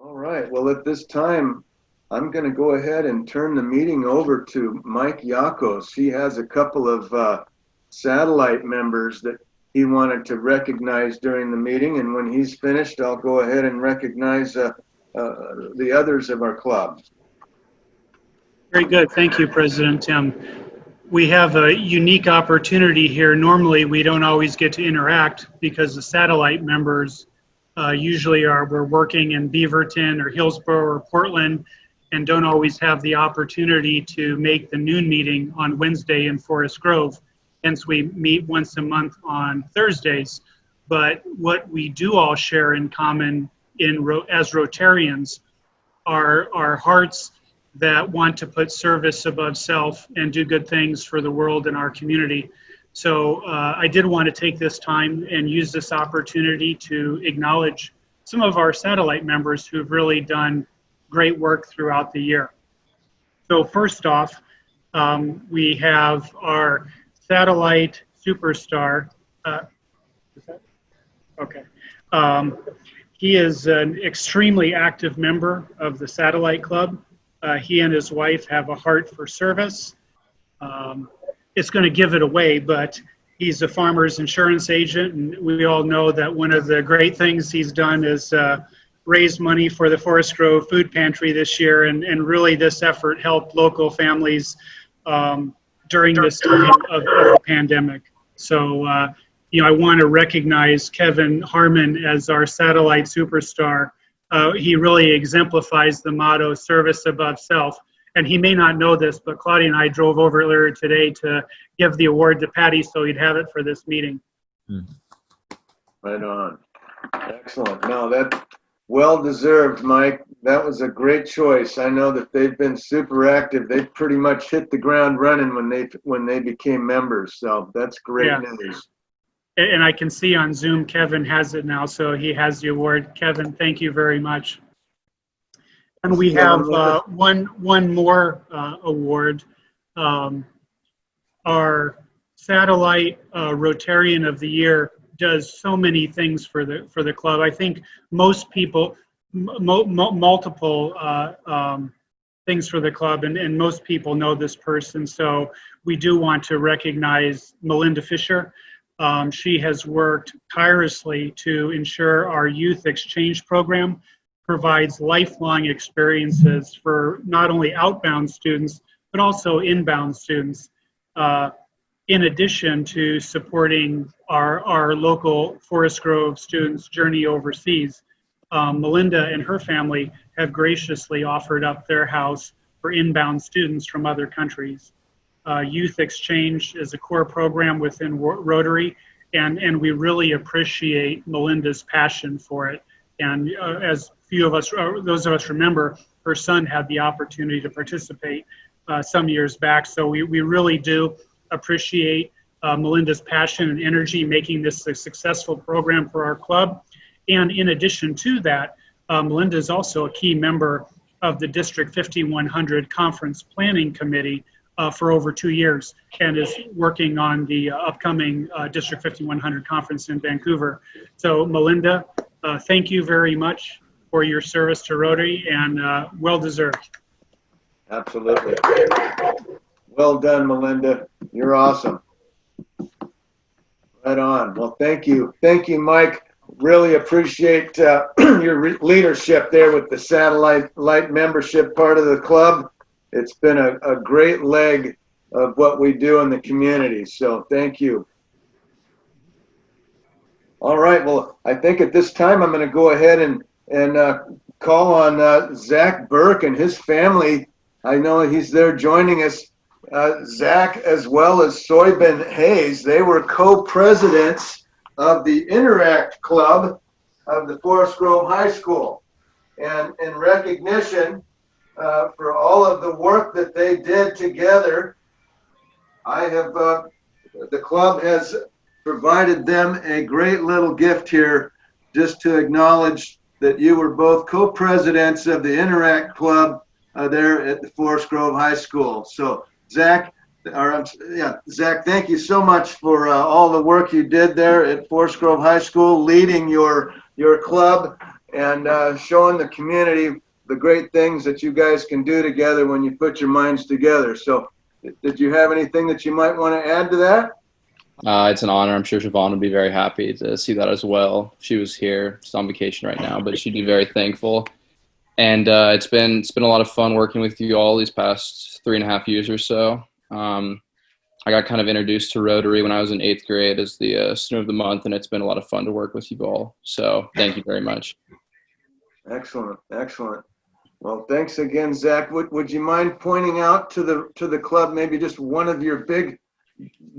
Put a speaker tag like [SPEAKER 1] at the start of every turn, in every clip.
[SPEAKER 1] All right. Well, at this time, I'm going to go ahead and turn the meeting over to Mike Yakos. He has a couple of satellite members that he wanted to recognize during the meeting. And when he's finished, I'll go ahead and recognize the others of our club.
[SPEAKER 2] Very good. Thank you, President Tim. We have a unique opportunity here. Normally, we don't always get to interact because the satellite members usually we're working in Beaverton or Hillsborough or Portland and don't always have the opportunity to make the noon meeting on Wednesday in Forest Grove. Hence, we meet once a month on Thursdays. But what we do all share in common as Rotarians are our hearts that want to put service above self and do good things for the world and our community. So I did want to take this time and use this opportunity to acknowledge some of our satellite members who've really done great work throughout the year. So first off, we have our satellite superstar. Okay. He is an extremely active member of the Satellite Club. He and his wife have a heart for service. It's going to give it away, but he's a farmer's insurance agent, and we all know that one of the great things he's done is raise money for the Forest Grove Food Pantry this year, and really this effort helped local families during this time of the pandemic. So, I want to recognize Kevin Harmon as our satellite superstar. He really exemplifies the motto, service above self. And he may not know this, but Claudia and I drove over earlier today to give the award to Patty so he'd have it for this meeting.
[SPEAKER 1] Right on. Excellent. No, that's well-deserved, Mike. That was a great choice. I know that they've been super active. They pretty much hit the ground running when they became members. So that's great news.
[SPEAKER 2] And I can see on Zoom, Kevin has it now, so he has the award. Kevin, thank you very much. And we have one more award. Our Satellite Rotarian of the Year does so many things for the club. I think most people, multiple things for the club, and most people know this person. So we do want to recognize Melinda Fisher. She has worked tirelessly to ensure our youth exchange program provides lifelong experiences for not only outbound students, but also inbound students, in addition to supporting our local Forest Grove students' journey overseas. Melinda and her family have graciously offered up their house for inbound students from other countries. Youth Exchange is a core program within Rotary, and we really appreciate Melinda's passion for it. And as few of us, those of us remember, her son had the opportunity to participate some years back. So we really do appreciate Melinda's passion and energy making this a successful program for our club. And in addition to that, Melinda is also a key member of the District 5100 Conference Planning Committee for over 2 years, and is working on the upcoming District 5100 conference in Vancouver. So Melinda, thank you very much for your service to Rotary, and well deserved.
[SPEAKER 1] Absolutely. Well done, Melinda. You're awesome. Right on. Well, thank you. Thank you, Mike. Really appreciate your leadership there with the satellite membership part of the club. It's been a great leg of what we do in the community. So thank you. All right. Well, I think at this time I'm going to go ahead and call on Zach Burke and his family. I know he's there joining us. Zach, as well as Soybin Hayes, they were co-presidents of the Interact Club of the Forest Grove High School. And in recognition for all of the work that they did together, I have the club has provided them a great little gift here just to acknowledge that you were both co-presidents of the Interact Club there at the Forest Grove High School. So Zach, thank you so much for all the work you did there at Forest Grove High School, leading your club and showing the community the great things that you guys can do together when you put your minds together. So did you have anything that you might want to add to that?
[SPEAKER 3] It's an honor. I'm sure Siobhan would be very happy to see that as well. She was here. She's on vacation right now, but she'd be very thankful. And it's been a lot of fun working with you all these past 3.5 years or so. I got kind of introduced to Rotary when I was in 8th grade as the student of the month, and it's been a lot of fun to work with you all. So thank you very much.
[SPEAKER 1] Excellent, excellent. Well, thanks again, Zach. Would you mind pointing out to the club maybe just one of your big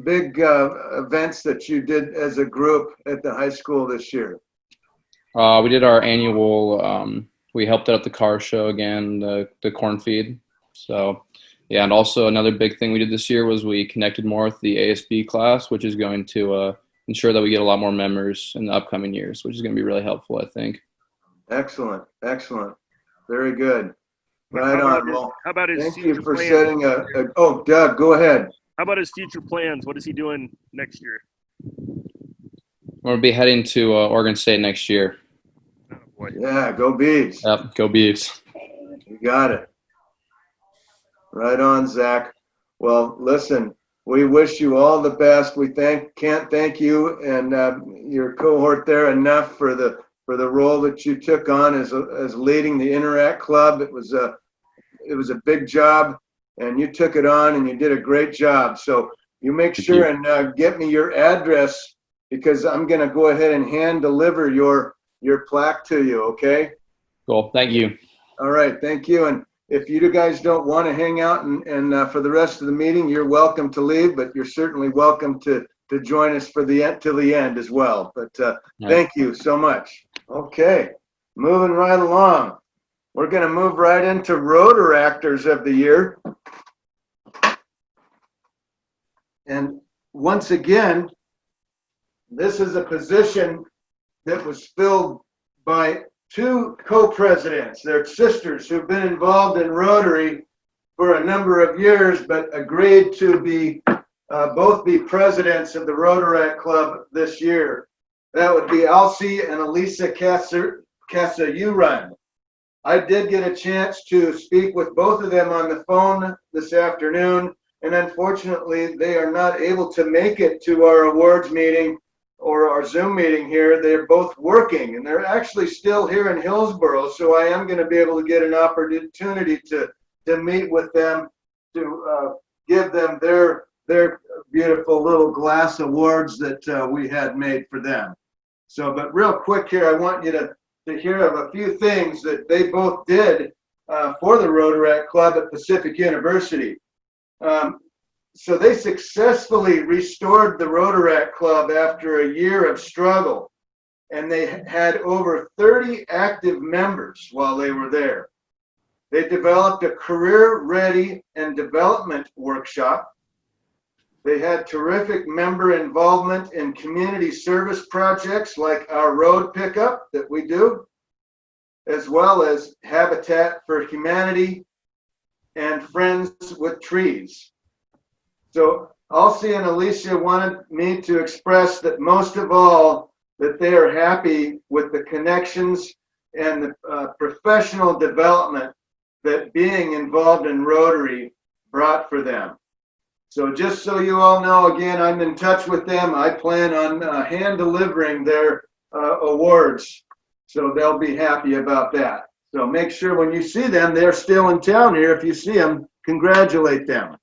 [SPEAKER 1] events that you did as a group at the high school this year?
[SPEAKER 3] We did our annual. We helped out at the car show again, the corn feed. So yeah, and also another big thing we did this year was we connected more with the ASB class, which is going to ensure that we get a lot more members in the upcoming years, which is going to be really helpful, I think.
[SPEAKER 1] Excellent, excellent. Very good. Right
[SPEAKER 4] how
[SPEAKER 1] on. Well,
[SPEAKER 4] how about his
[SPEAKER 1] thank
[SPEAKER 4] future
[SPEAKER 1] you for
[SPEAKER 4] plans?
[SPEAKER 1] setting oh, Doug, go ahead.
[SPEAKER 4] How about his future plans? What is he doing next year?
[SPEAKER 3] We're going to be heading to Oregon State next year.
[SPEAKER 4] Oh, boy.
[SPEAKER 1] Yeah, go Beavs.
[SPEAKER 3] Yep, go Beavs.
[SPEAKER 1] You got it. Right on, Zach. Well, listen, we wish you all the best. We can't thank you and your cohort there enough for the role that you took on as leading the Interact Club. It was a big job, and you took it on, and you did a great job. So you make sure and get me your address, because I'm going to go ahead and hand deliver your plaque to you. Okay.
[SPEAKER 3] Cool. Thank you.
[SPEAKER 1] All right. Thank you. And if you guys don't want to hang out and for the rest of the meeting, you're welcome to leave, but you're certainly welcome to join us for till the end as well. But thank you so much. Okay, moving right along. We're going to move right into Rotaractors of the Year. And once again, this is a position that was filled by two co-presidents. They're sisters who've been involved in Rotary for a number of years, but agreed to both be presidents of the Rotaract Club this year. That would be Elsie and Elisa Casa-Uran. I did get a chance to speak with both of them on the phone this afternoon, and unfortunately, they are not able to make it to our awards meeting or our Zoom meeting here. They're both working, and they're actually still here in Hillsborough, so I am going to be able to get an opportunity to meet with them, to give them their beautiful little glass awards that we had made for them. So, but real quick here, I want you to hear of a few things that they both did for the Rotaract Club at Pacific University. So they successfully restored the Rotaract Club after a year of struggle, and they had over 30 active members while they were there. They developed a career ready and development workshop. They had terrific member involvement in community service projects like our road pickup that we do, as well as Habitat for Humanity and Friends with Trees. So Elsie and Alicia wanted me to express that most of all, that they are happy with the connections and the professional development that being involved in Rotary brought for them. So just so you all know, again, I'm in touch with them. I plan on hand delivering their awards, so they'll be happy about that. So make sure when you see them, they're still in town here. If you see them, congratulate them.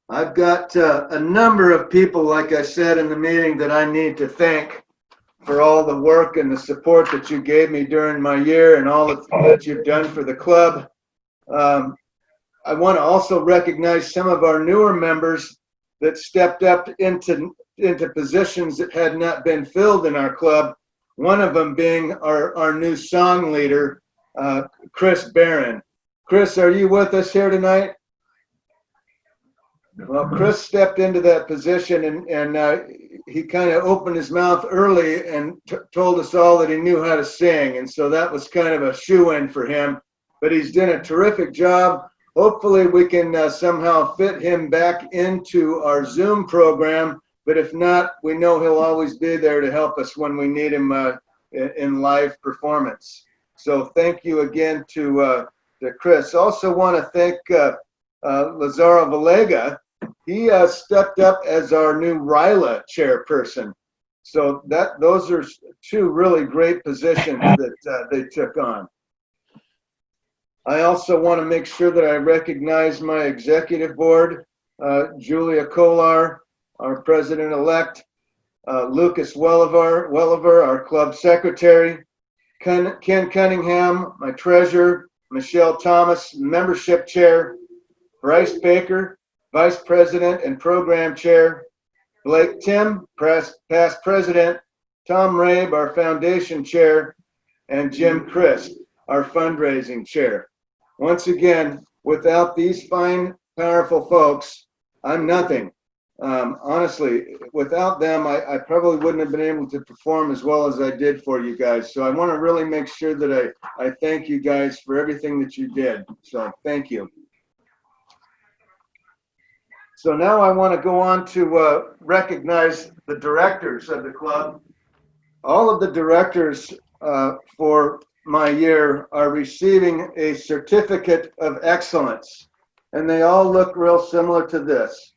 [SPEAKER 1] I've got a number of people, like I said in the meeting, that I need to thank for all the work and the support that you gave me during my year and all that you've done for the club. I want to also recognize some of our newer members that stepped up into positions that had not been filled in our club. One of them being our new song leader, Chris Barron. Chris, are you with us here tonight? Well, Chris stepped into that position and he kind of opened his mouth early and told us all that he knew how to sing. And so that was kind of a shoo-in for him, but he's done a terrific job. Hopefully we can somehow fit him back into our Zoom program, but if not, we know he'll always be there to help us when we need him in live performance. So thank you again to Chris. Also want to thank Lazaro Valega. He stepped up as our new RILA chairperson. So those are two really great positions that they took on. I also want to make sure that I recognize my executive board, Julia Kollar, our president-elect, Lucas Welliver, our club secretary, Ken Cunningham, my treasurer, Michelle Thomas, membership chair, Bryce Baker, vice president and program chair, Blake Tim, past president, Tom Rabe, our foundation chair, and Jim Crisp, our fundraising chair. Once again, without these fine, powerful folks, I'm nothing. Honestly, without them, I probably wouldn't have been able to perform as well as I did for you guys. So I want to really make sure that I thank you guys for everything that you did. So thank you. So now I want to go on to recognize the directors of the club. All of the directors for my year are receiving a certificate of excellence, and they all look real similar to this.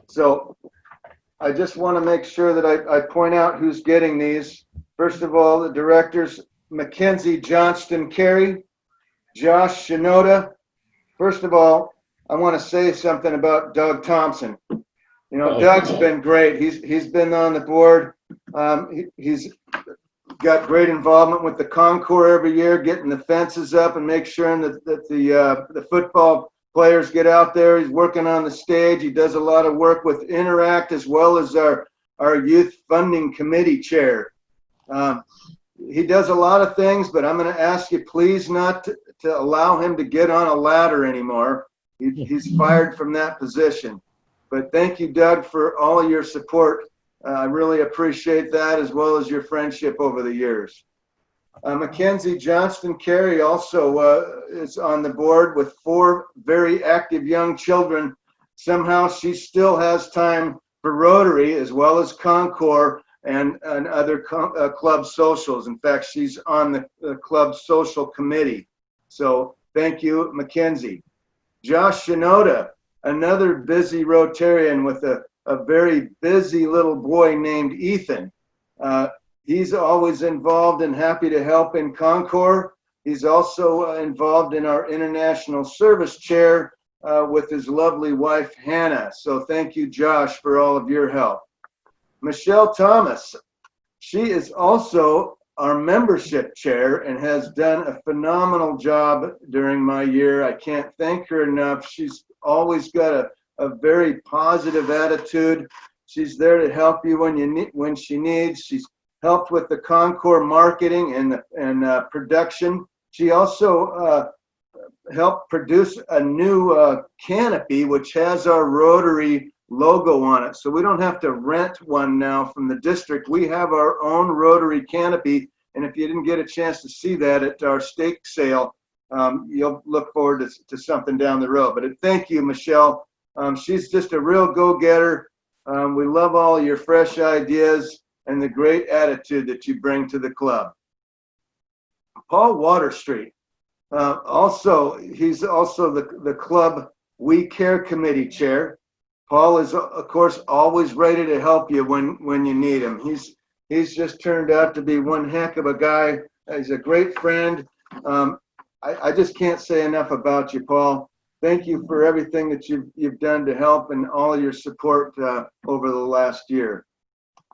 [SPEAKER 1] So I just want to make sure that I point out who's getting these. First of all, the directors, Mackenzie Johnston Carey, Josh Shinoda. First of all, I want to say something about Doug Thompson. You know, Doug's been great. He's been on the board. He's got great involvement with the Concours every year, getting the fences up and make sure that the football players get out there. He's working on the stage. He does a lot of work with Interact as well as our youth funding committee chair. He does a lot of things, but I'm going to ask you please not to allow him to get on a ladder anymore. He's fired from that position. But thank you, Doug, for all of your support. I really appreciate that, as well as your friendship over the years. Mackenzie Johnston Carey also is on the board with 4 very active young children. Somehow she still has time for Rotary as well as Concours and other club socials. In fact, she's on the club social committee. So thank you, Mackenzie. Josh Shinoda, another busy Rotarian with a very busy little boy named Ethan. He's always involved and happy to help in Concours. He's also involved in our international service chair with his lovely wife, Hannah. So thank you, Josh, for all of your help. Michelle Thomas, she is also our membership chair and has done a phenomenal job during my year. I can't thank her enough. She's always got a very positive attitude. She's there to help you when she needs. She's helped with the Concours marketing and production. She also helped produce a new canopy, which has our Rotary logo on it. So we don't have to rent one now from the district. We have our own Rotary canopy. And if you didn't get a chance to see that at our stake sale, you'll look forward to something down the road. But thank you, Michelle. She's just a real go-getter. We love all your fresh ideas and the great attitude that you bring to the club. Paul Waterstreet, he's also the club We Care Committee chair. Paul is, of course, always ready to help you when you need him. He's just turned out to be one heck of a guy. He's a great friend. I just can't say enough about you, Paul. Thank you for everything that you've done to help and all of your support over the last year.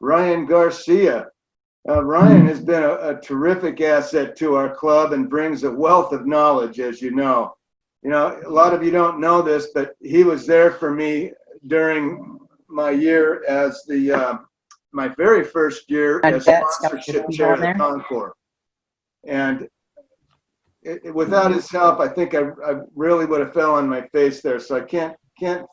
[SPEAKER 1] Ryan Garcia. Ryan has been a terrific asset to our club and brings a wealth of knowledge, as you know. You know, a lot of you don't know this, but he was there for me during my year as my very first year as sponsorship chair of the Concours. And without his help, I think I really would have fell on my face there. So I can't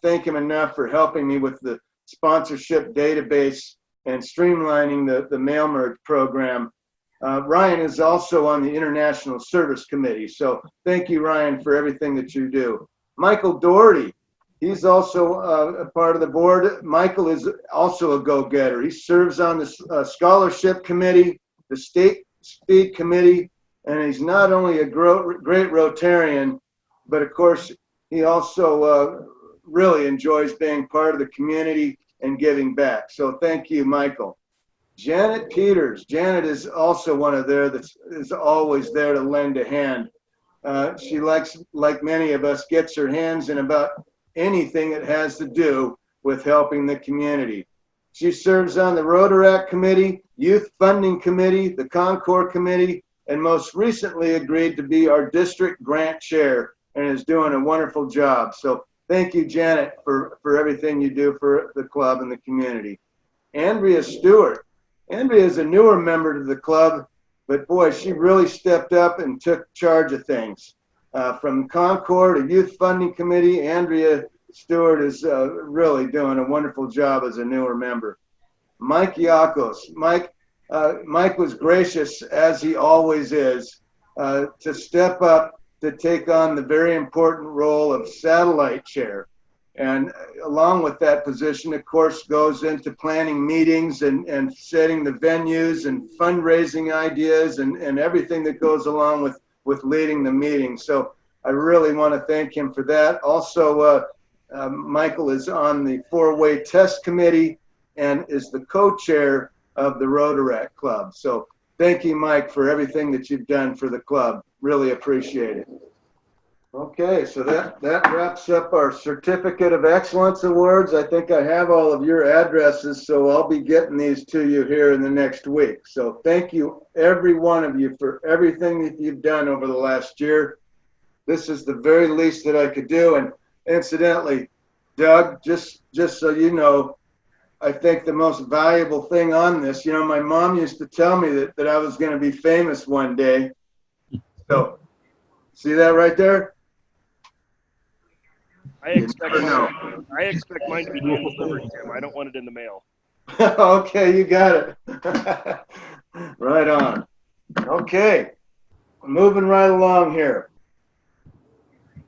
[SPEAKER 1] thank him enough for helping me with the sponsorship database and streamlining the mail merge program. Ryan is also on the International Service Committee. So thank you, Ryan, for everything that you do. Michael Doherty. He's also a part of the board. Michael is also a go-getter. He serves on the scholarship committee, the state speed committee, and he's not only a great Rotarian, but of course, he also really enjoys being part of the community and giving back. So thank you, Michael. Janet Peters. Janet is also one of there that is always there to lend a hand. She likes, like many of us, gets her hands in about anything that has to do with helping the community. She serves on the Rotary Committee, Youth Funding Committee, the Concord Committee, and most recently agreed to be our district grant chair and is doing a wonderful job. So thank you, Janet, for everything you do for the club and the community. Andrea Stewart. Andrea is a newer member to the club, but boy, she really stepped up and took charge of things. From Concord to Youth Funding Committee, Andrea Stewart is really doing a wonderful job as a newer member. Mike Yakos. Mike was gracious, as he always is, to step up to take on the very important role of satellite chair. And along with that position, of course, goes into planning meetings and setting the venues and fundraising ideas and everything that goes along with leading the meeting. So I really want to thank him for that. Also, Michael is on the four-way test committee and is the co-chair of the Rotary Club. So thank you, Mike, for everything that you've done for the club. Really appreciate it. Okay, so that wraps up our Certificate of Excellence Awards. I think I have all of your addresses, so I'll be getting these to you here in the next week. So thank you, every one of you, for everything that you've done over the last year. This is the very least that I could do. And incidentally, Doug, just so you know, I think the most valuable thing on this, you know, my mom used to tell me that I was going to be famous one day. So see that right there?
[SPEAKER 4] I expect mine to be hand delivered, Tim. I don't want it in the mail.
[SPEAKER 1] Okay, you got it. Right on. Okay, moving right along here.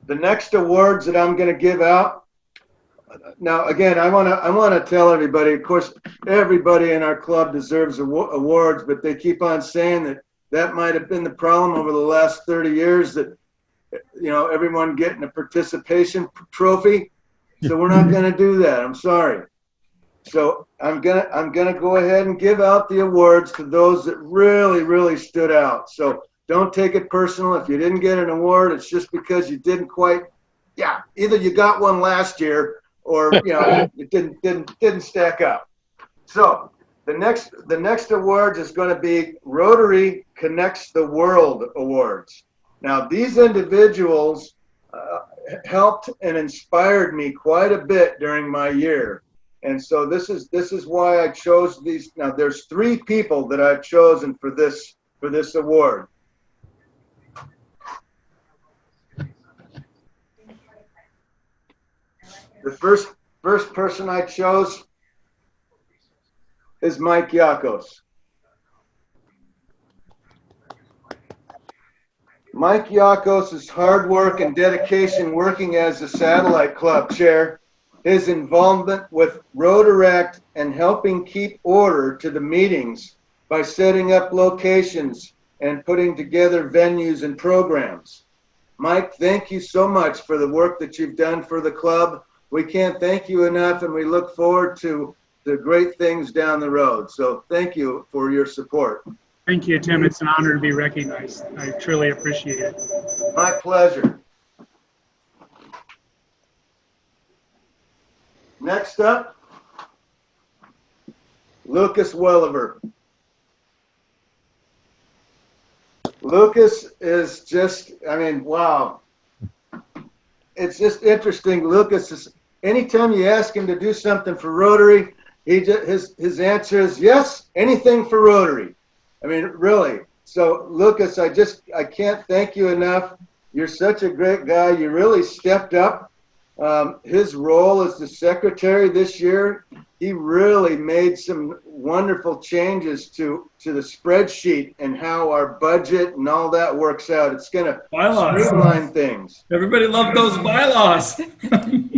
[SPEAKER 1] The next awards that I'm going to give out. Now, again, I want to tell everybody. Of course, everybody in our club deserves awards, but they keep on saying that might have been the problem over the last 30 years. That, you know, everyone getting a participation trophy. So we're not going to do that. I'm sorry. So I'm gonna go ahead and give out the awards to those that really stood out. So don't take it personal. If you didn't get an award, it's just because you didn't quite. Yeah, either you got one last year or you know it didn't stack up. So the next award is going to be Rotary Connects the World Awards. Now these individuals helped and inspired me quite a bit during my year. And so this is why I chose these. Now there's 3 people that I've chosen for this award. The first person I chose is Mike Yakos. Mike Yakos' hard work and dedication working as a satellite club chair, his involvement with Rotaract and helping keep order to the meetings by setting up locations and putting together venues and programs. Mike, thank you so much for the work that you've done for the club. We can't thank you enough, and we look forward to the great things down the road. So thank you for your support.
[SPEAKER 2] Thank you, Tim. It's an honor to be recognized. I truly appreciate it.
[SPEAKER 1] My pleasure. Next up, Lucas Welliver. Lucas is just, I mean, wow. It's just interesting. Lucas is, anytime you ask him to do something for Rotary, his answer is yes, anything for Rotary. I mean, really. So, Lucas, I can't thank you enough. You're such a great guy. You really stepped up. His role as the secretary this year, he really made some wonderful changes to the spreadsheet and how our budget and all that works out. It's going to streamline things.
[SPEAKER 5] Everybody loved those bylaws.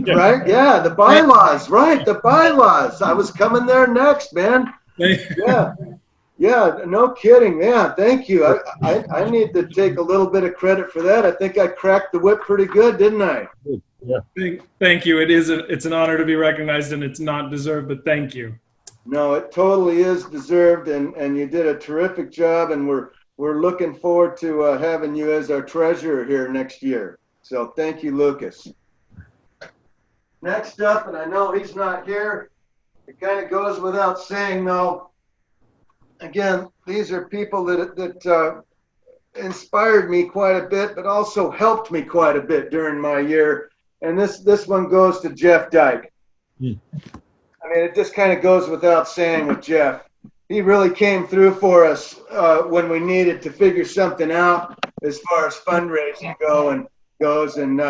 [SPEAKER 1] right? Yeah, the bylaws, right? The bylaws. I was coming there next, man. Yeah. Yeah, no kidding. Yeah, thank you. I need to take a little bit of credit for that. I think I cracked the whip pretty good, didn't I?
[SPEAKER 5] Yeah.
[SPEAKER 6] Thank you. It's an honor to be recognized, and it's not deserved, but thank you.
[SPEAKER 1] No, it totally is deserved, and you did a terrific job, and we're looking forward to having you as our treasurer here next year. So thank you, Lucas. Next up, and I know he's not here, it kind of goes without saying though, again, these are people that inspired me quite a bit, but also helped me quite a bit during my year. And this one goes to Jeff Dyke. I mean, it just kind of goes without saying with Jeff. He really came through for us when we needed to figure something out as far as fundraising goes. And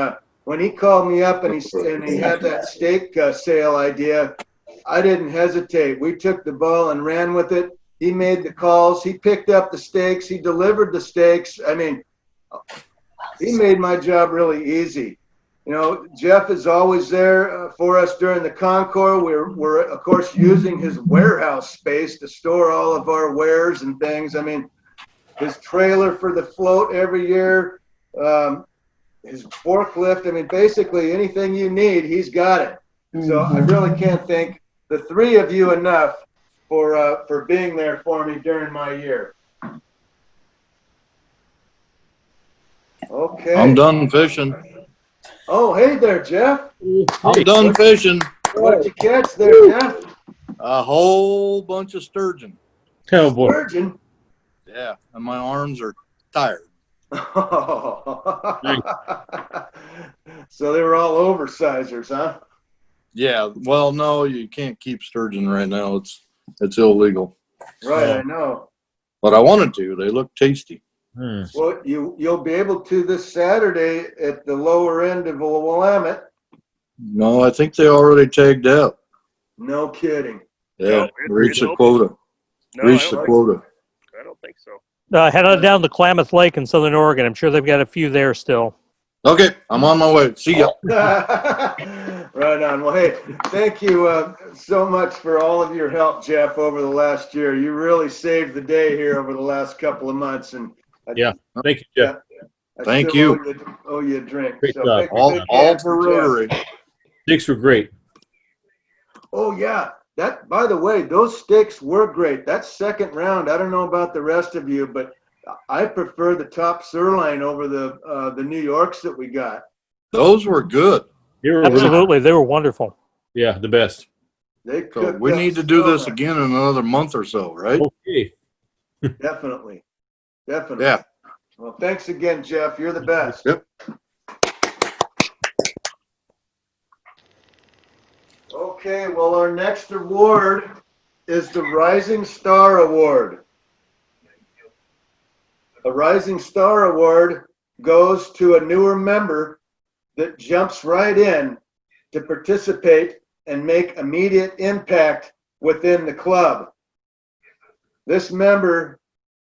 [SPEAKER 1] when he called me up and he had that steak sale idea, I didn't hesitate. We took the ball and ran with it. He made the calls. He picked up the steaks. He delivered the steaks. I mean, he made my job really easy. You know, Jeff is always there for us during the Concours. We're of course using his warehouse space to store all of our wares and things. I mean, his trailer for the float every year, his forklift. I mean, basically anything you need, he's got it. So I really can't thank the three of you enough for being there for me during my year. Okay.
[SPEAKER 7] I'm done fishing.
[SPEAKER 1] Oh, hey there, Jeff.
[SPEAKER 7] I'm done fishing.
[SPEAKER 1] What'd you catch there, Jeff?
[SPEAKER 7] A whole bunch of sturgeon.
[SPEAKER 5] Oh boy.
[SPEAKER 1] Sturgeon.
[SPEAKER 7] Yeah, and my arms are tired.
[SPEAKER 1] So they were all oversizers, huh?
[SPEAKER 7] Yeah, well, no, you can't keep sturgeon right now. It's illegal.
[SPEAKER 1] Right, I know.
[SPEAKER 7] But I wanted to. They look tasty.
[SPEAKER 1] Well, you'll be able to this Saturday at the lower end of Willamette.
[SPEAKER 7] No, I think they already tagged out.
[SPEAKER 1] No kidding.
[SPEAKER 7] Yeah,
[SPEAKER 4] No,
[SPEAKER 7] reached the
[SPEAKER 4] open.
[SPEAKER 7] quota.
[SPEAKER 4] No,
[SPEAKER 7] Reached the quota.
[SPEAKER 4] I don't think so.
[SPEAKER 8] Head on down to Klamath Lake in Southern Oregon. I'm sure they've got a few there still.
[SPEAKER 7] Okay, I'm on my way. See ya.
[SPEAKER 1] Right on. Well, hey, thank you so much for all of your help, Jeff, over the last year. You really saved the day here over the last couple of months. And
[SPEAKER 5] Yeah. Thank you, Jeff.
[SPEAKER 1] I
[SPEAKER 7] Thank
[SPEAKER 1] still
[SPEAKER 7] you.
[SPEAKER 1] owe you a drink.
[SPEAKER 5] Great
[SPEAKER 1] So
[SPEAKER 5] job.
[SPEAKER 1] make a
[SPEAKER 7] All
[SPEAKER 1] big hand
[SPEAKER 7] for
[SPEAKER 1] Jeff.
[SPEAKER 7] Rotary.
[SPEAKER 5] Steaks were great.
[SPEAKER 1] Oh yeah, that. By the way, those steaks were great. That second round, I don't know about the rest of you, but I prefer the top sirloin over the New Yorks that we got.
[SPEAKER 7] Those were good.
[SPEAKER 5] They were really-
[SPEAKER 8] Absolutely. They were wonderful.
[SPEAKER 5] yeah, the best.
[SPEAKER 1] They
[SPEAKER 7] So
[SPEAKER 1] cooked
[SPEAKER 7] we
[SPEAKER 1] up
[SPEAKER 7] need to do
[SPEAKER 1] so
[SPEAKER 7] this
[SPEAKER 1] much.
[SPEAKER 7] again in another month or so, right?
[SPEAKER 5] Okay.
[SPEAKER 1] Definitely.
[SPEAKER 7] Yeah.
[SPEAKER 1] Well, thanks again, Jeff. You're the best.
[SPEAKER 7] Yep.
[SPEAKER 1] Okay, well, our next award is the Rising Star Award. A Rising Star Award goes to a newer member that jumps right in to participate and make immediate impact within the club. This member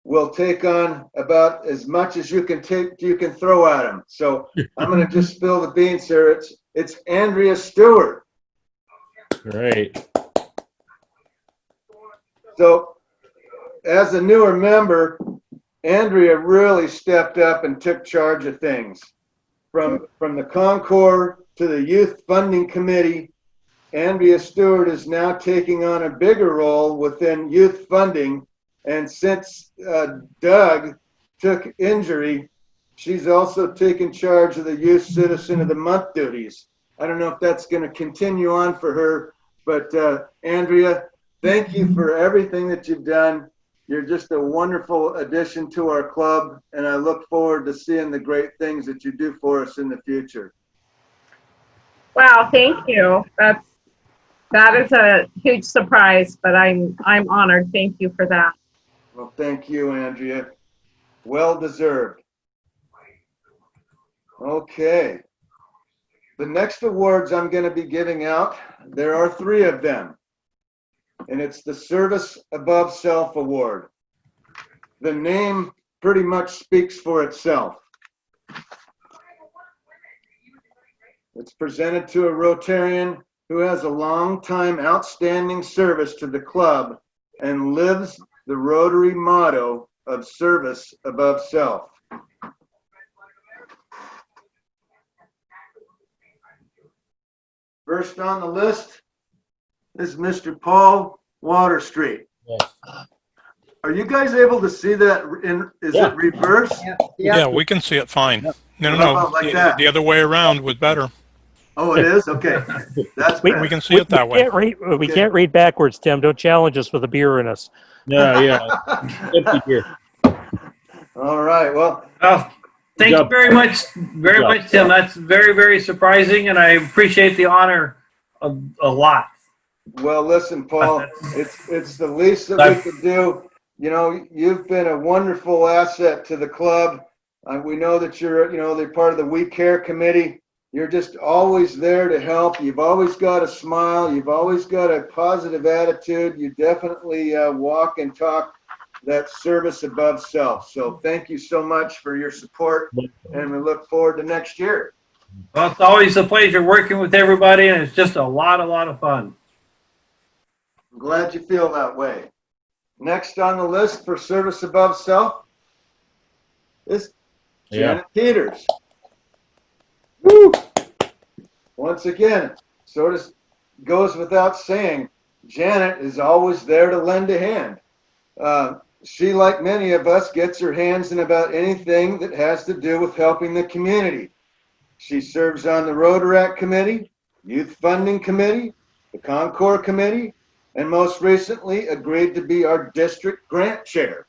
[SPEAKER 1] will take on about as much as you can throw at him. So I'm going to just spill the beans here. It's Andrea Stewart.
[SPEAKER 5] Right.
[SPEAKER 1] So as a newer member, Andrea really stepped up and took charge of things. From the Concours to the Youth Funding Committee, Andrea Stewart is now taking on a bigger role within youth funding. And since Doug took injury, she's also taken charge of the Youth Citizen of the Month duties. I don't know if that's going to continue on for her, but Andrea, thank you for everything that you've done. You're just a wonderful addition to our club, and I look forward to seeing the great things that you do for us in the future.
[SPEAKER 9] Wow, thank you. That is a huge surprise, but I'm honored. Thank you for that.
[SPEAKER 1] Well, thank you, Andrea. Well deserved. Okay. The next awards I'm going to be giving out, there are 3 of them. And it's the Service Above Self Award. The name pretty much speaks for itself. It's presented to a Rotarian who has a long-time outstanding service to the club and lives the Rotary motto of service above self. First on the list is Mr. Paul Waterstreet. Are you guys able to see that is it reverse?
[SPEAKER 10] Yeah, we can see it fine. No,
[SPEAKER 1] Oh, like that.
[SPEAKER 10] the other way around was better.
[SPEAKER 1] Oh, it is? Okay. That's
[SPEAKER 10] We
[SPEAKER 1] better.
[SPEAKER 10] can see it that way.
[SPEAKER 8] We can't read backwards, Tim. Don't challenge us with a beer in us.
[SPEAKER 5] Yeah. Empty here.
[SPEAKER 1] All right. Well,
[SPEAKER 11] Thank you very much, Tim. That's very, very surprising, and I appreciate the honor a lot.
[SPEAKER 1] well, listen, Paul, it's the least that we could do. You know, you've been a wonderful asset to the club. We know that you're, they're part of the We Care committee. You're just always there to help. You've always got a smile. You've always got a positive attitude. You definitely walk and talk that service above self. So thank you so much for your support, and we look forward to next year.
[SPEAKER 11] Well, it's always a pleasure working with everybody, and it's just a lot of fun.
[SPEAKER 1] I'm glad you feel that way. Next on the list for service above self is Janet Peters. Woo! Once again, sort of goes without saying, Janet is always there to lend a hand. She, like many of us, gets her hands in about anything that has to do with helping the community. She serves on the Rotaract Committee, Youth Funding Committee, the Concord Committee, and most recently agreed to be our district grant chair.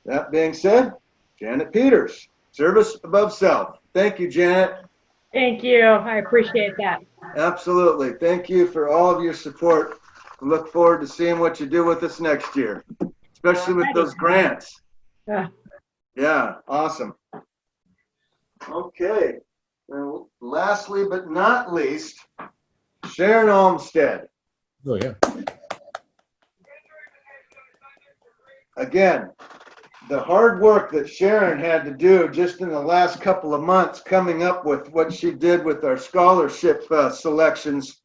[SPEAKER 1] That being said, Janet Peters, service above self. Thank you, Janet.
[SPEAKER 12] Thank you. I appreciate that.
[SPEAKER 1] Absolutely. Thank you for all of your support. We look forward to seeing what you do with us next year, especially with those grants. Yeah, awesome. Okay. And lastly, but not least, Sharon Olmstead.
[SPEAKER 5] Oh, yeah.
[SPEAKER 1] Again, the hard work that Sharon had to do just in the last couple of months coming up with what she did with our scholarship selections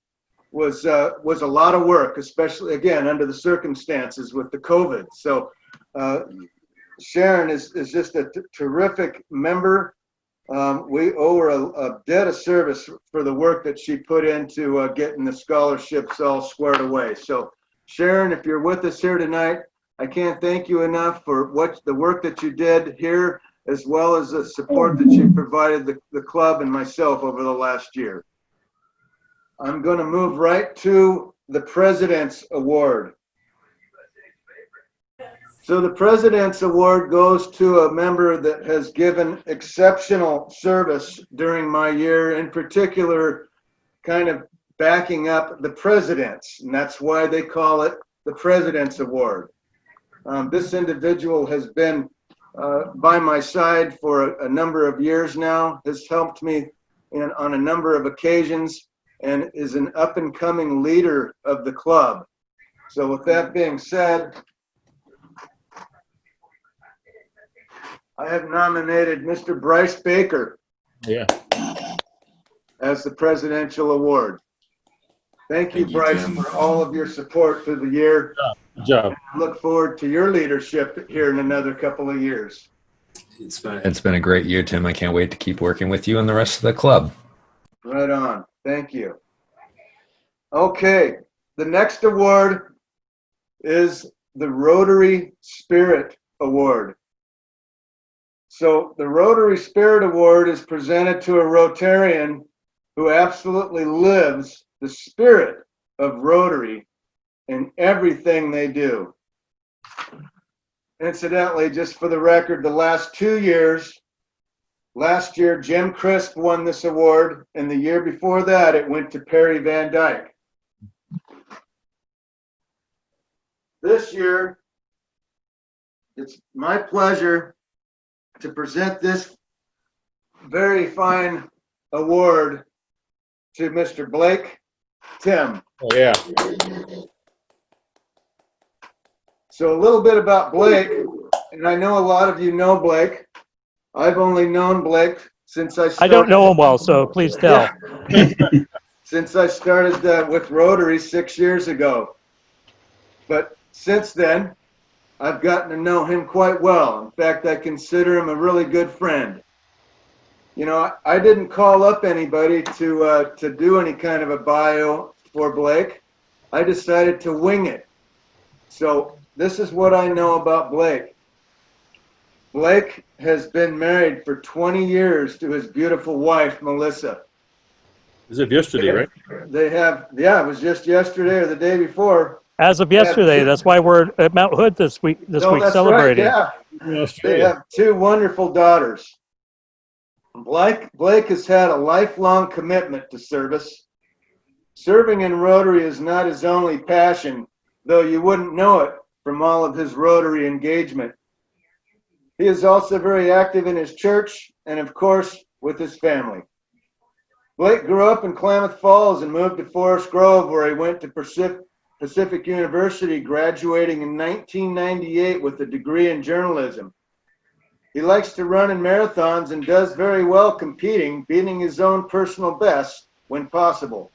[SPEAKER 1] was a lot of work, especially, again, under the circumstances with the COVID. So Sharon is just a terrific member. We owe her a debt of service for the work that she put into getting the scholarships all squared away. So Sharon, if you're with us here tonight, I can't thank you enough for the work that you did here, as well as the support that you provided the club and myself over the last year. I'm going to move right to the President's Award. So the President's Award goes to a member that has given exceptional service during my year, in particular, kind of backing up the presidents, and that's why they call it the President's Award. This individual has been by my side for a number of years now, has helped me on a number of occasions, and is an up-and-coming leader of the club. So with that being said, I have nominated Mr. Bryce Baker as the Presidential Award. Thank you, Bryce, for all of your support through the year.
[SPEAKER 5] Good job.
[SPEAKER 1] I look forward to your leadership here in another couple of years.
[SPEAKER 13] It's been a great year, Tim. I can't wait to keep working with you and the rest of the club.
[SPEAKER 1] Right on. Thank you. Okay, the next award is the Rotary Spirit Award. So the Rotary Spirit Award is presented to a Rotarian who absolutely lives the spirit of Rotary in everything they do. Incidentally, just for the record, the last 2 years, last year Jim Crisp won this award, and the year before that it went to Perry Van Dyke. This year, it's my pleasure to present this very fine award to Mr. Blake Tim.
[SPEAKER 5] Oh, yeah.
[SPEAKER 1] So a little bit about Blake, and I know a lot of you know Blake. I've only known Blake since I
[SPEAKER 8] I don't
[SPEAKER 1] started.
[SPEAKER 8] know him well, so please tell.
[SPEAKER 2] I
[SPEAKER 8] don't know him well, so please tell.
[SPEAKER 1] Since I started with Rotary 6 years ago. But since then, I've gotten to know him quite well. In fact, I consider him a really good friend. You know, I didn't call up anybody to do any kind of a bio for Blake. I decided to wing it. So this is what I know about Blake. Blake has been married for 20 years to his beautiful wife, Melissa.
[SPEAKER 5] As of yesterday, right?
[SPEAKER 1] They have, yeah, it was just yesterday or the day before.
[SPEAKER 8] As of yesterday, that's why we're at Mount Hood this week
[SPEAKER 1] That's
[SPEAKER 8] celebrating.
[SPEAKER 1] right, yeah. They have 2 wonderful daughters. Blake has had a lifelong commitment to service. Serving in Rotary is not his only passion, though you wouldn't know it from all of his Rotary engagement. He is also very active in his church and, of course, with his family. Blake grew up in Klamath Falls and moved to Forest Grove, where he went to Pacific University, graduating in 1998 with a degree in journalism. He likes to run in marathons and does very well competing, beating his own personal best when possible.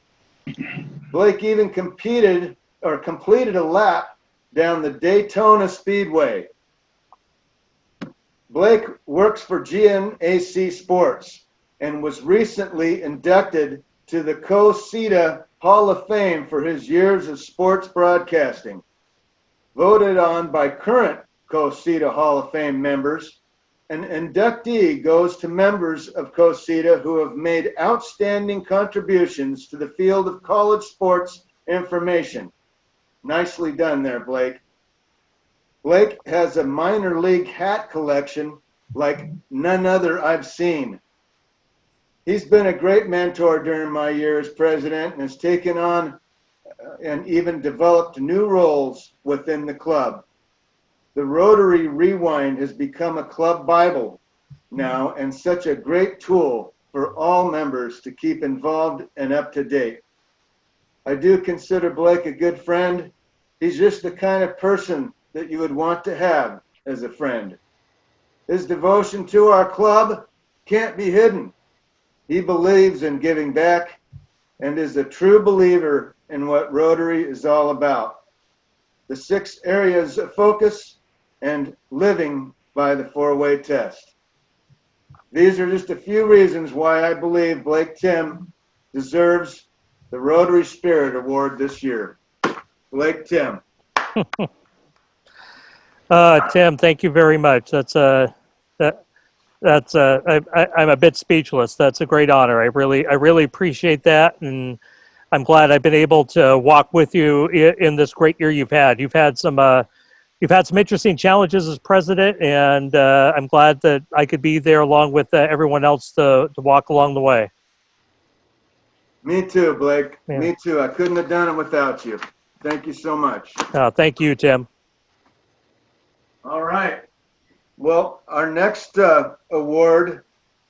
[SPEAKER 1] Blake even completed a lap down the Daytona Speedway. Blake works for GNAC Sports and was recently inducted to the COSITA Hall of Fame for his years of sports broadcasting. Voted on by current COSITA Hall of Fame members, an inductee goes to members of COSITA who have made outstanding contributions to the field of college sports information. Nicely done there, Blake. Blake has a minor league hat collection like none other I've seen. He's been a great mentor during my year as president and has taken on and even developed new roles within the club. The Rotary Rewind has become a club Bible now and such a great tool for all members to keep involved and up to date. I do consider Blake a good friend. He's just the kind of person that you would want to have as a friend. His devotion to our club can't be hidden. He believes in giving back and is a true believer in what Rotary is all about. The 6 areas of focus and living by the 4-way test. These are just a few reasons why I believe Blake Tim deserves the Rotary Spirit Award this year. Blake Tim.
[SPEAKER 8] Tim, thank you very much. I'm a bit speechless. That's a great honor. I really appreciate that, and I'm glad I've been able to walk with you in this great year you've had. You've had some interesting challenges as president, and I'm glad that I could be there along with everyone else to walk along the way.
[SPEAKER 1] Me too, Blake.
[SPEAKER 8] Yeah.
[SPEAKER 1] Me too. I couldn't have done it without you. Thank you so much.
[SPEAKER 8] Thank you, Tim.
[SPEAKER 1] All right. Well, our next award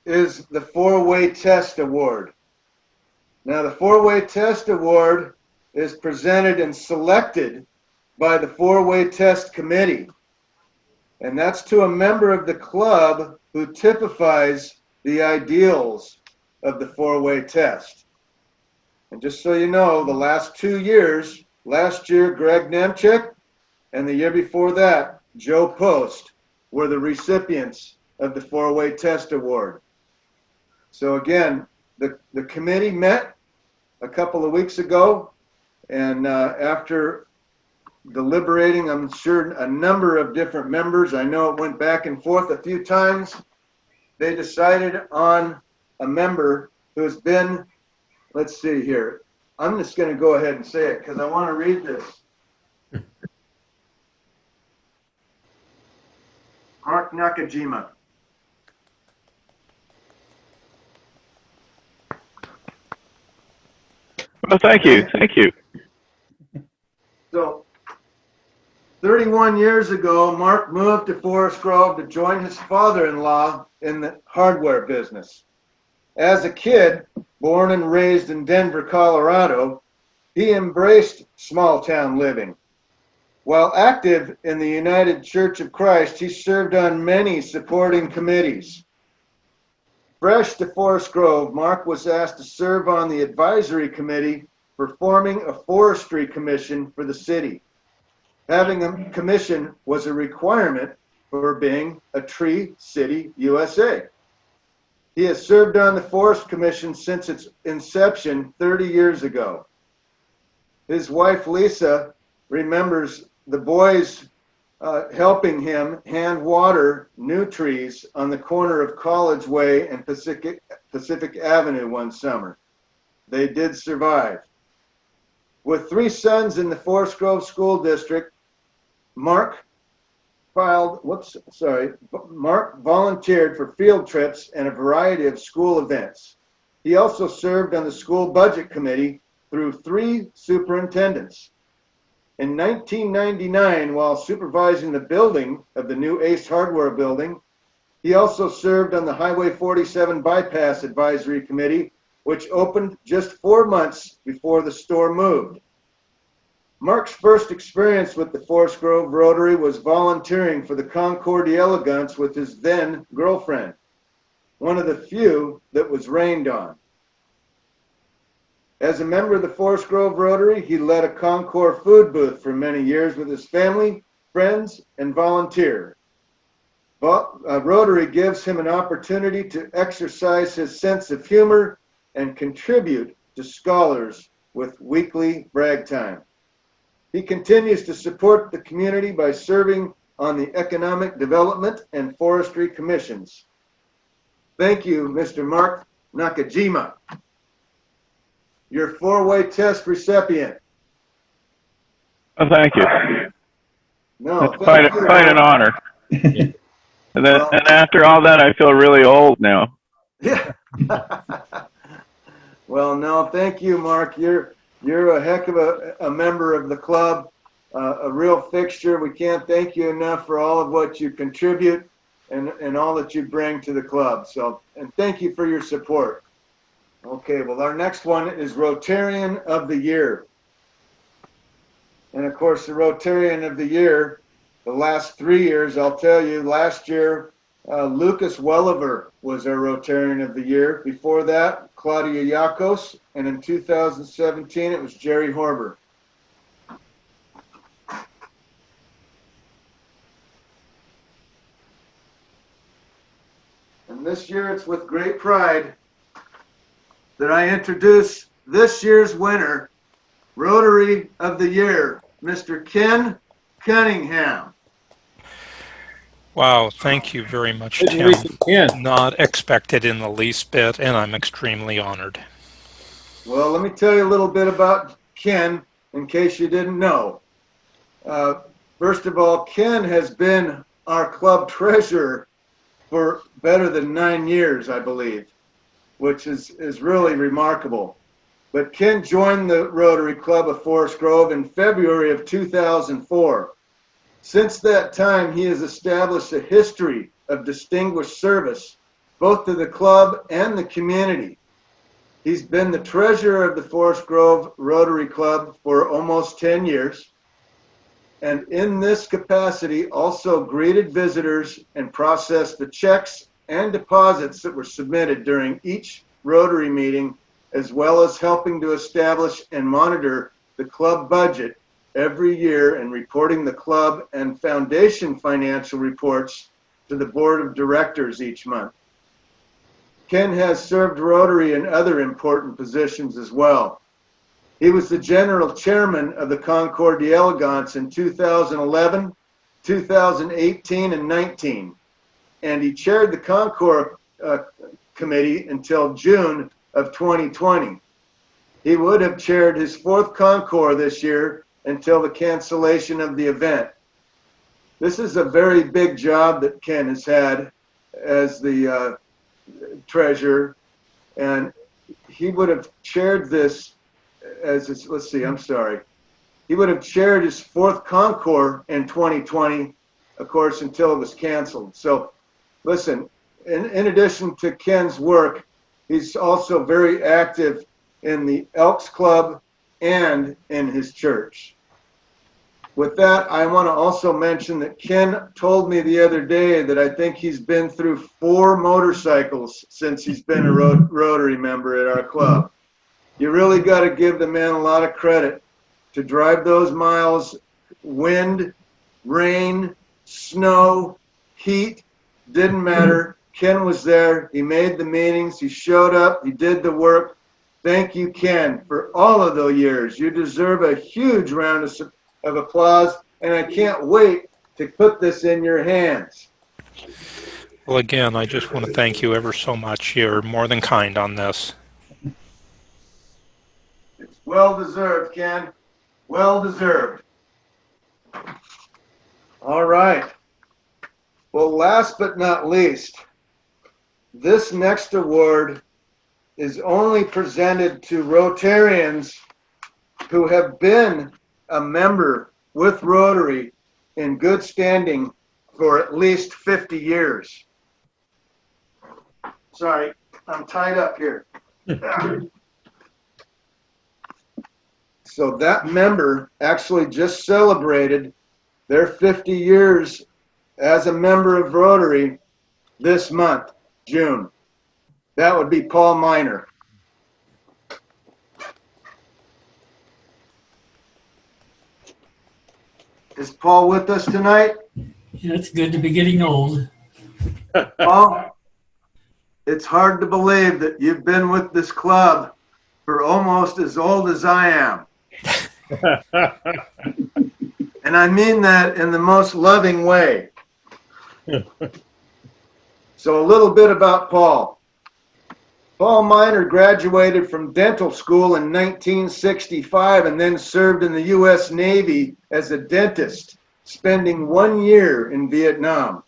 [SPEAKER 1] is the 4-way test award. Now, the 4-way test award is presented and selected by the 4-way test committee. And that's to a member of the club who typifies the ideals of the 4-way test. And just so you know, the last 2 years, last year Greg Nemchik, and the year before that, Joe Post, were the recipients of the 4-way test award. So again, the committee met a couple of weeks ago, and after deliberating, I'm sure, a number of different members, I know it went back and forth a few times, they decided on a member who has been, let's see here, I'm just going to go ahead and say it because I want to read this. Mark Nakajima.
[SPEAKER 14] Well, thank you. Thank you.
[SPEAKER 1] So, 31 years ago, Mark moved to Forest Grove to join his father-in-law in the hardware business. As a kid, born and raised in Denver, Colorado, he embraced small-town living. While active in the United Church of Christ, he served on many supporting committees. Fresh to Forest Grove, Mark was asked to serve on the advisory committee for forming a forestry commission for the city. Having a commission was a requirement for being a Tree City, USA. He has served on the Forest Commission since its inception 30 years ago. His wife, Lisa, remembers the boys helping him hand water new trees on the corner of College Way and Pacific Avenue one summer. They did survive. With 3 sons in the Forest Grove School District, Mark volunteered for field trips and a variety of school events. He also served on the school budget committee through 3 superintendents. In 1999, while supervising the building of the new Ace Hardware building, he also served on the Highway 47 Bypass Advisory Committee, which opened just 4 months before the store moved. Mark's first experience with the Forest Grove Rotary was volunteering for the Concord Elegance with his then girlfriend, one of the few that was rained on. As a member of the Forest Grove Rotary, he led a Concord food booth for many years with his family, friends, and volunteer. Rotary gives him an opportunity to exercise his sense of humor and contribute to scholars with weekly brag time. He continues to support the community by serving on the Economic Development and Forestry Commissions. Thank you, Mr. Mark Nakajima. Your 4-way test recipient.
[SPEAKER 14] Oh, thank you.
[SPEAKER 1] No,
[SPEAKER 14] That's quite an honor. And then, and after all that, I feel really old now.
[SPEAKER 1] Yeah. Well, no, thank you, Mark. You're a heck of a member of the club, a real fixture. We can't thank you enough for all of what you contribute and all that you bring to the club. So, and thank you for your support. Okay, well, our next one is Rotarian of the Year. And of course, the Rotarian of the Year, the last 3 years, I'll tell you, last year, Lucas Welliver was our Rotarian of the Year. Before that, Claudia Yakos. And in 2017, it was Jerry Horber. And this year, it's with great pride that I introduce this year's winner, Rotary of the Year, Mr. Ken Cunningham.
[SPEAKER 10] Wow, thank you very much, Tim. Not expected in the least bit, and I'm extremely honored.
[SPEAKER 1] Well, let me tell you a little bit about Ken, in case you didn't know. First of all, Ken has been our club treasurer for better than 9 years, I believe, which is really remarkable. But Ken joined the Rotary Club of Forest Grove in February of 2004. Since that time, he has established a history of distinguished service, both to the club and the community. He's been the treasurer of the Forest Grove Rotary Club for almost 10 years. And in this capacity, also greeted visitors and processed the checks and deposits that were submitted during each Rotary meeting, as well as helping to establish and monitor the club budget every year and reporting the club and foundation financial reports to the board of directors each month. Ken has served Rotary in other important positions as well. He was the general chairman of the Concord Elegance in 2011, 2018, and 19. And he chaired the Concord committee until June of 2020. He would have chaired his 4th Concord this year until the cancellation of the event. This is a very big job that Ken has had as the treasurer, and he would have chaired this as his, he would have chaired his 4th Concord in 2020, of course, until it was canceled. So listen, in addition to Ken's work, he's also very active in the Elks Club and in his church. With that, I want to also mention that Ken told me the other day that I think he's been through 4 motorcycles since he's been a Rotary member at our club. You really got to give the man a lot of credit to drive those miles, wind, rain, snow, heat, didn't matter. Ken was there. He made the meetings. He showed up. He did the work. Thank you, Ken, for all of those years. You deserve a huge round of applause, and I can't wait to put this in your hands.
[SPEAKER 10] Well, again, I just want to thank you ever so much. You're more than kind on this.
[SPEAKER 1] It's well deserved, Ken. Well deserved. All right. Well, last but not least, this next award is only presented to Rotarians who have been a member with Rotary in good standing for at least 50 years. Sorry, I'm tied up here. So that member actually just celebrated their 50 years as a member of Rotary this month, June. That would be Paul Miner. Is Paul with us tonight?
[SPEAKER 15] Yeah, it's good to be getting old.
[SPEAKER 1] Paul, it's hard to believe that you've been with this club for almost as old as I am. And I mean that in the most loving way. So a little bit about Paul. Paul Miner graduated from dental school in 1965 and then served in the U.S. Navy as a dentist, spending 1 year in Vietnam.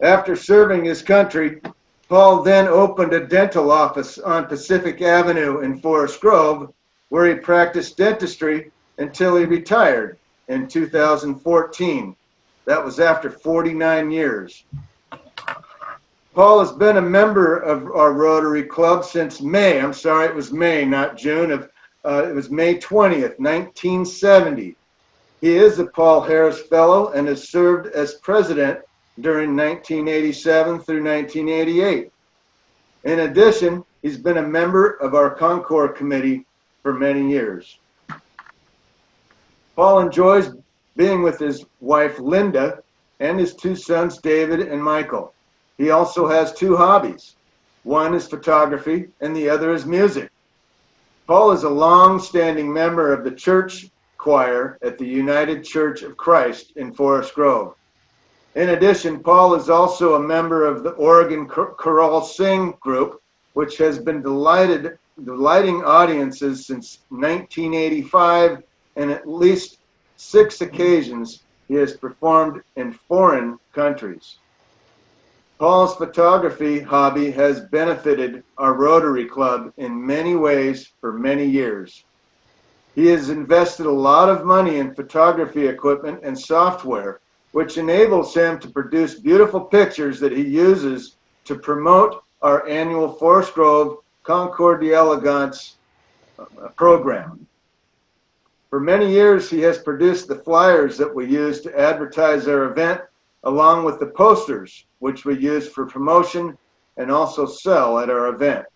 [SPEAKER 1] After serving his country, Paul then opened a dental office on Pacific Avenue in Forest Grove, where he practiced dentistry until he retired in 2014. That was after 49 years. Paul has been a member of our Rotary Club since May. I'm sorry, it was May, not June. It was May 20th, 1970. He is a Paul Harris Fellow and has served as president during 1987 through 1988. In addition, he's been a member of our Concord Committee for many years. Paul enjoys being with his wife, Linda, and his 2 sons, David and Michael. He also has 2 hobbies. One is photography and the other is music. Paul is a long-standing member of the church choir at the United Church of Christ in Forest Grove. In addition, Paul is also a member of the Oregon Choral Sing group, which has been delighting audiences since 1985, and at least 6 occasions he has performed in foreign countries. Paul's photography hobby has benefited our Rotary Club in many ways for many years. He has invested a lot of money in photography equipment and software, which enables him to produce beautiful pictures that he uses to promote our annual Forest Grove Concord d'Elegance program. For many years, he has produced the flyers that we use to advertise our event, along with the posters, which we use for promotion and also sell at our event.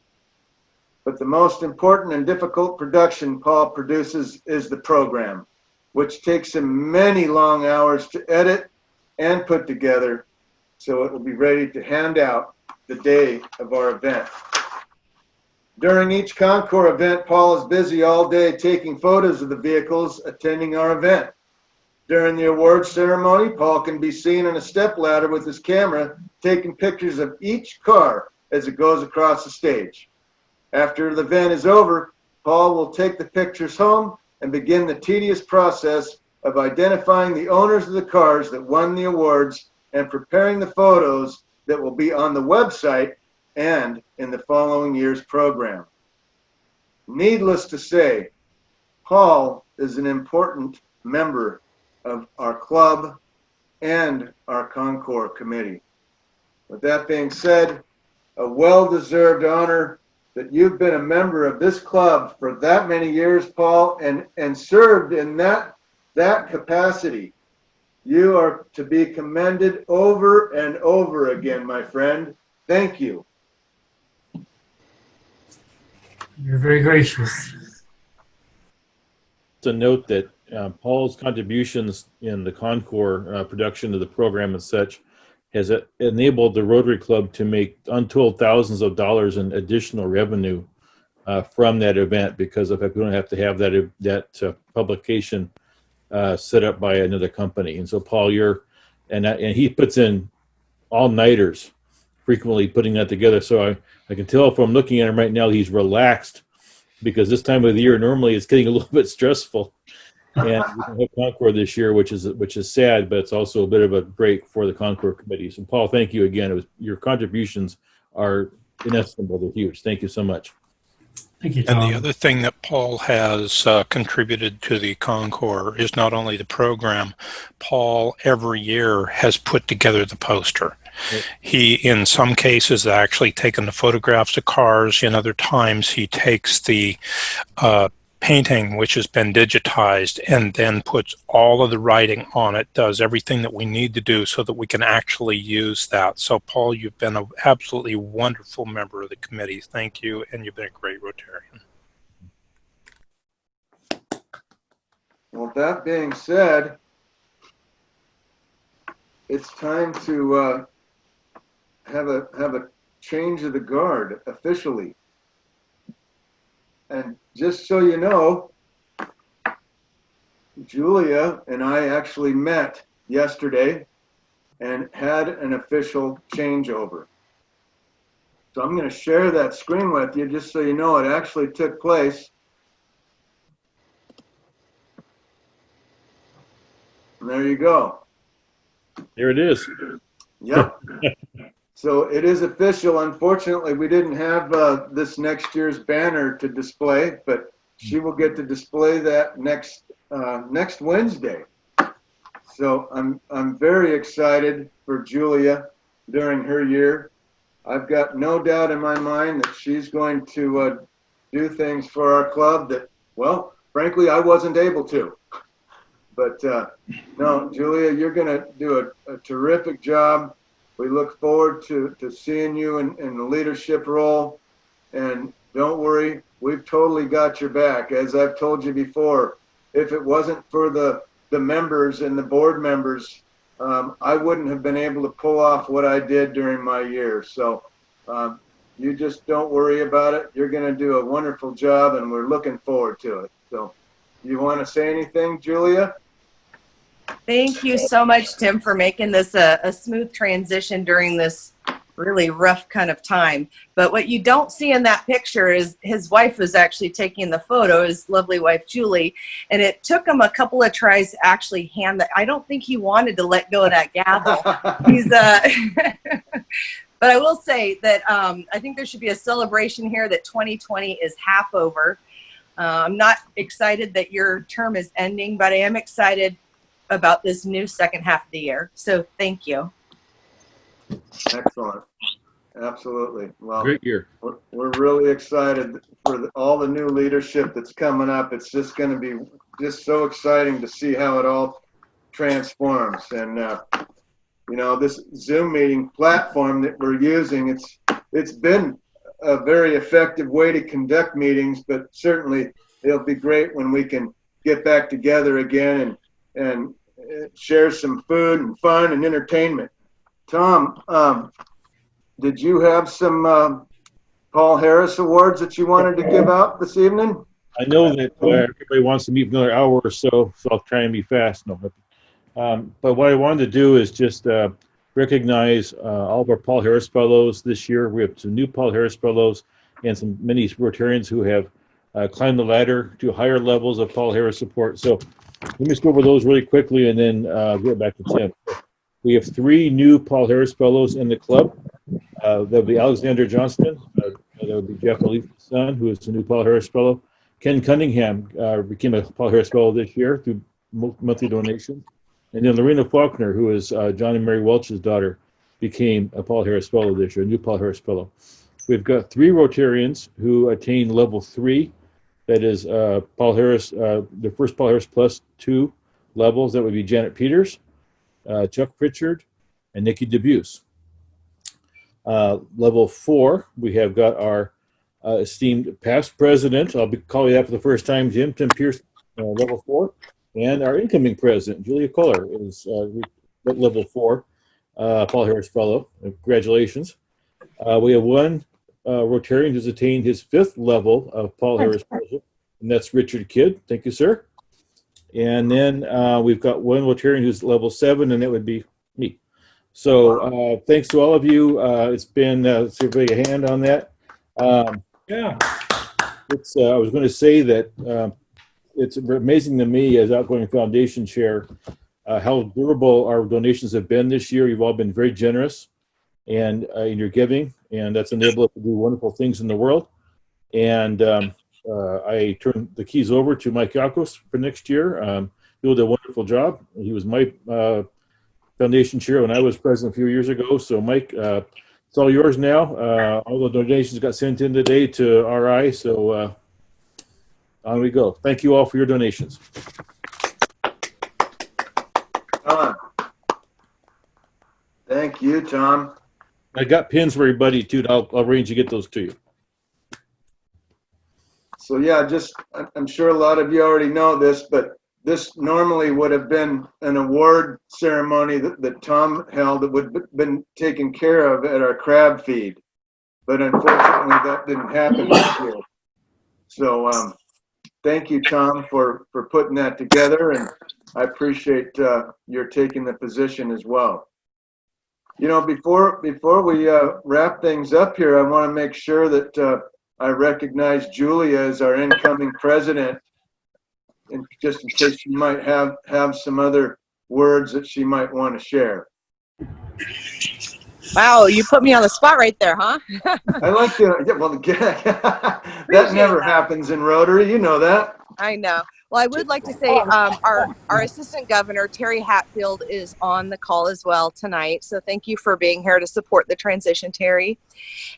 [SPEAKER 1] But the most important and difficult production Paul produces is the program, which takes him many long hours to edit and put together, so it will be ready to hand out the day of our event. During each Concours event, Paul is busy all day taking photos of the vehicles attending our event. During the awards ceremony, Paul can be seen on a stepladder with his camera taking pictures of each car as it goes across the stage. After the event is over, Paul will take the pictures home and begin the tedious process of identifying the owners of the cars that won the awards and preparing the photos that will be on the website and in the following year's program. Needless to say, Paul is an important member of our club and our Concours committee. With that being said, a well-deserved honor that you've been a member of this club for that many years, Paul, and served in that that capacity, you are to be commended over and over again, my friend. Thank you.
[SPEAKER 15] You're very gracious.
[SPEAKER 5] To note that Paul's contributions in the Concours production of the program and such has enabled the Rotary Club to make untold thousands of dollars in additional revenue from that event, because of we don't have to have that publication set up by another company. And so Paul, and he puts in all-nighters frequently putting that together. So I can tell from looking at him right now, he's relaxed, because this time of the year normally it's getting a little bit stressful. And we don't have Concours this year, which is sad, but it's also a bit of a break for the Concours committee. So Paul, thank you again. Your contributions are inestimable. They're huge. Thank you so much.
[SPEAKER 15] Thank you, Tom.
[SPEAKER 10] And the other thing that Paul has contributed to the Concours is not only the program. Paul every year has put together the poster. He, in some cases, actually taken the photographs of cars. In other times, he takes the painting, which has been digitized, and then puts all of the writing on it, does everything that we need to do so that we can actually use that. So, Paul, you've been an absolutely wonderful member of the committee. Thank you, and you've been a great Rotarian.
[SPEAKER 1] Well, that being said, it's time to have a change of the guard officially. And just so you know, Julia and I actually met yesterday and had an official changeover. So I'm going to share that screen with you just so you know it actually took place. And there you go.
[SPEAKER 5] There it is.
[SPEAKER 1] Yep. So it is official. Unfortunately, we didn't have this next year's banner to display, but she will get to display that next Wednesday. So I'm very excited for Julia during her year. I've got no doubt in my mind that she's going to do things for our club that, well, frankly, I wasn't able to. But no, Julia, you're going to do a terrific job. We look forward to seeing you in the leadership role. And don't worry, we've totally got your back. As I've told you before, if it wasn't for the members and the board members, I wouldn't have been able to pull off what I did during my year. So you just don't worry about it. You're going to do a wonderful job, and we're looking forward to it. So you want to say anything, Julia?
[SPEAKER 16] Thank you so much, Tim, for making this a smooth transition during this really rough kind of time. But what you don't see in that picture is his wife was actually taking the photo, his lovely wife, Julie, and it took him a couple of tries to actually hand that. I don't think he wanted to let go of that gavel. He's but I will say that I think there should be a celebration here that 2020 is half over. I'm not excited that your term is ending, but I am excited about this new second half of the year. So thank you.
[SPEAKER 1] Excellent. Absolutely. Well,
[SPEAKER 5] great year.
[SPEAKER 1] We're really excited for all the new leadership that's coming up. It's just going to be just so exciting to see how it all transforms. And, you know, this Zoom meeting platform that we're using, it's been a very effective way to conduct meetings, but certainly it'll be great when we can get back together again and share some food and fun and entertainment. Tom, did you have some Paul Harris Awards that you wanted to give out this evening?
[SPEAKER 5] I know that everybody wants to meet for another hour or so I'll try and be fast. No, but what I wanted to do is just recognize all of our Paul Harris Fellows this year. We have some new Paul Harris Fellows and many Rotarians who have climbed the ladder to higher levels of Paul Harris support. So let me just go over those really quickly and then get back to Tim. We have 3 new Paul Harris Fellows in the club. There'll be Alexander Johnston. There'll be Jeff Alice's son, who is the new Paul Harris Fellow. Ken Cunningham became a Paul Harris Fellow this year through monthly donations. And then Lorena Faulkner, who is John and Mary Welch's daughter, became a Paul Harris Fellow this year, a new Paul Harris Fellow. We've got 3 Rotarians who attained level 3. That is Paul Harris, the first Paul Harris Plus 2 levels, that would be Janet Peters, Chuck Pritchard, and Nikki DeBuse. Level 4, we have got our esteemed past president. I'll be calling you that for the first time, Tim Pearson, level 4. And our incoming president, Julia Kollar, is at level 4, Paul Harris Fellow. Congratulations. We have one Rotarian who's attained his 5th level of Paul Harris Fellowship, and that's Richard Kidd. Thank you, sir. And then we've got one Rotarian who's level 7, and that would be me. So thanks to all of you. It's been, let's everybody a hand on that.
[SPEAKER 6] Yeah.
[SPEAKER 5] I was going to say that it's amazing to me as outgoing foundation chair how durable our donations have been this year. You've all been very generous and in your giving, and that's enabled us to do wonderful things in the world. And I turn the keys over to Mike Yakos for next year. He did a wonderful job. He was my foundation chair when I was president a few years ago. So Mike, it's all yours now. All the donations got sent in today to RI. So on we go. Thank you all for your donations.
[SPEAKER 1] Tom. Thank you, Tom.
[SPEAKER 5] I got pins for everybody too. I'll arrange to get those to you.
[SPEAKER 1] So yeah, I'm sure a lot of you already know this, but this normally would have been an award ceremony that Tom held that would have been taken care of at our crab feed. But unfortunately, that didn't happen this year. So thank you, Tom, for putting that together, and I appreciate your taking the position as well. You know, before we wrap things up here, I want to make sure that I recognize Julia as our incoming president, and just in case she might have some other words that she might want to share.
[SPEAKER 16] Wow, you put me on the spot right there, huh?
[SPEAKER 1] I like to, yeah, well, that never happens in Rotary, you know that.
[SPEAKER 16] I know. Well, I would like to say our assistant governor, Terry Hatfield, is on the call as well tonight. So thank you for being here to support the transition, Terry.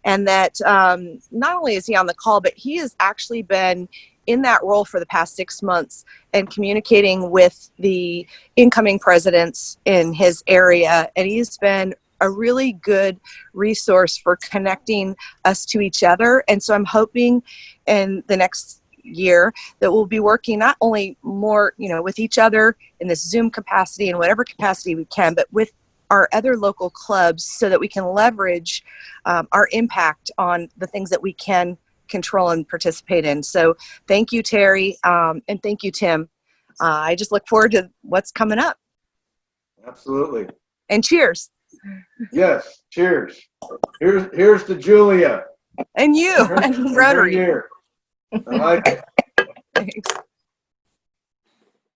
[SPEAKER 16] And that not only is he on the call, but he has actually been in that role for the past 6 months and communicating with the incoming presidents in his area. And he's been a really good resource for connecting us to each other. And so I'm hoping in the next year that we'll be working not only more, with each other in this Zoom capacity and whatever capacity we can, but with our other local clubs so that we can leverage our impact on the things that we can control and participate in. So thank you, Terry, and thank you, Tim. I just look forward to what's coming up.
[SPEAKER 1] Absolutely.
[SPEAKER 16] And cheers.
[SPEAKER 1] Yes, cheers. Here's to Julia.
[SPEAKER 16] And you, and Rotary.
[SPEAKER 1] I like it.
[SPEAKER 16] Thanks.